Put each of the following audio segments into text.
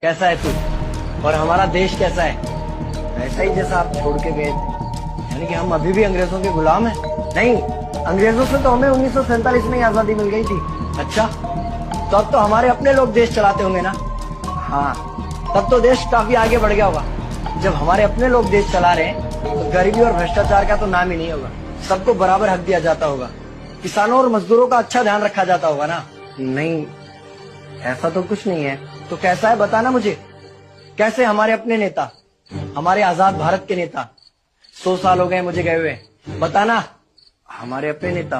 कैसा है तू और हमारा देश कैसा है? वैसा ही जैसा आप छोड़ के गए थे। यानी कि हम अभी भी अंग्रेजों के गुलाम हैं? नहीं, अंग्रेजों से तो हमें 1947 में ही आजादी मिल गई थी। अच्छा, तो अब तो हमारे अपने लोग देश चलाते होंगे ना? हाँ, तब तो देश काफी आगे बढ़ गया होगा। जब हमारे अपने लोग देश चला रहे हैं तो गरीबी और भ्रष्टाचार का तो नाम ही नहीं होगा। सबको बराबर हक दिया जाता होगा, किसानों और मजदूरों का अच्छा ध्यान रखा जाता होगा ना? नहीं, ऐसा तो कुछ नहीं है। तो कैसा है बताना मुझे। कैसे हमारे अपने नेता, हमारे आजाद भारत के नेता, 100 साल हो गए मुझे गए हुए, बताना। हमारे अपने नेता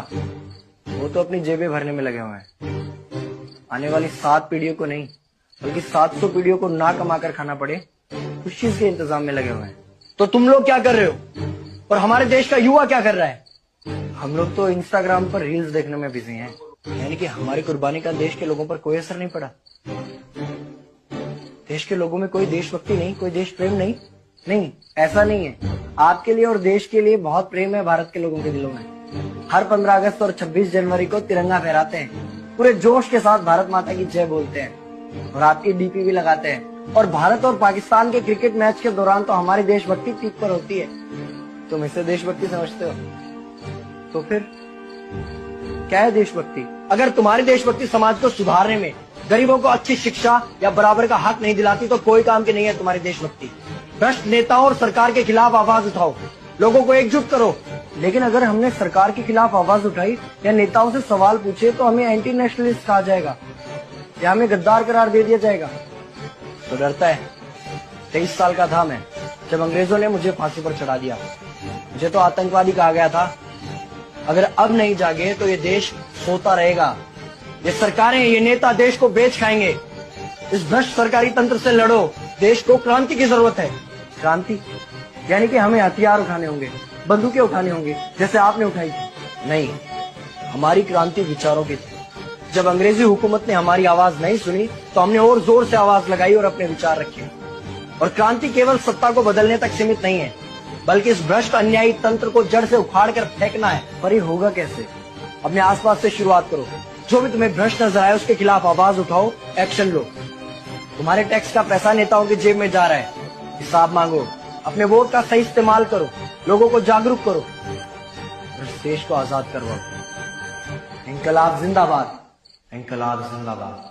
वो तो अपनी जेबें भरने में लगे हुए हैं। आने वाली 7 पीढ़ियों को नहीं बल्कि 700 पीढ़ियों को ना कमाकर खाना पड़े उस चीज के इंतजाम में लगे हुए हैं। तो तुम लोग क्या कर रहे हो और हमारे देश का युवा क्या कर रहा है? हम लोग तो इंस्टाग्राम पर रील्स देखने में बिजी हैं। यानी कि हमारी कुर्बानी का देश के लोगों पर कोई असर नहीं पड़ा। देश के लोगों में कोई देशभक्ति नहीं, कोई देश प्रेम नहीं। नहीं, ऐसा नहीं है। आपके लिए और देश के लिए बहुत प्रेम है भारत के लोगों के दिलों में। हर 15 अगस्त और 26 जनवरी को तिरंगा फहराते हैं, पूरे जोश के साथ भारत माता की जय बोलते हैं और आपकी डीपी भी लगाते हैं। और भारत और पाकिस्तान के क्रिकेट मैच के दौरान तो हमारी देशभक्ति पीक पर होती है। तुम इसे देशभक्ति समझते हो? तो फिर क्या है देशभक्ति? अगर तुम्हारी देशभक्ति समाज को सुधारने में, गरीबों को अच्छी शिक्षा या बराबर का हक नहीं दिलाती तो कोई काम की नहीं है तुम्हारी देशभक्ति। भ्रष्ट नेताओं और सरकार के खिलाफ आवाज उठाओ, लोगों को एकजुट करो। लेकिन अगर हमने सरकार के खिलाफ आवाज उठाई या नेताओं से सवाल पूछे तो हमें एंटी नेशनलिस्ट कहा जाएगा या हमें गद्दार करार दे दिया जाएगा। तो डरता है। 23 साल का था मैं जब अंग्रेजों ने मुझे फांसी पर चढ़ा दिया। मुझे तो आतंकवादी कहा गया था। अगर अब नहीं जागे तो ये देश सोता रहेगा। ये सरकारें, ये नेता देश को बेच खाएंगे। इस भ्रष्ट सरकारी तंत्र से लड़ो। देश को क्रांति की जरूरत है। क्रांति यानी कि हमें हथियार उठाने होंगे, बंदूकें उठानी होंगी जैसे आपने उठाई थी। नहीं, हमारी क्रांति विचारों की थी। जब अंग्रेजी हुकूमत ने हमारी आवाज नहीं सुनी तो हमने और जोर से आवाज लगाई और अपने विचार रखे। और क्रांति केवल सत्ता को बदलने तक सीमित नहीं है, बल्कि इस भ्रष्ट अन्यायी तंत्र को जड़ से उखाड़ कर फेंकना है। पर ये होगा कैसे? अपने आसपास से शुरुआत करो। जो भी तुम्हें भ्रष्ट नजर आए उसके खिलाफ आवाज उठाओ, एक्शन लो। तुम्हारे टैक्स का पैसा नेताओं की जेब में जा रहा है, हिसाब मांगो। अपने वोट का सही इस्तेमाल करो, लोगों को जागरूक करो, इस देश को आजाद करवाओ। इंकलाब जिंदाबाद, इंकलाब जिंदाबाद।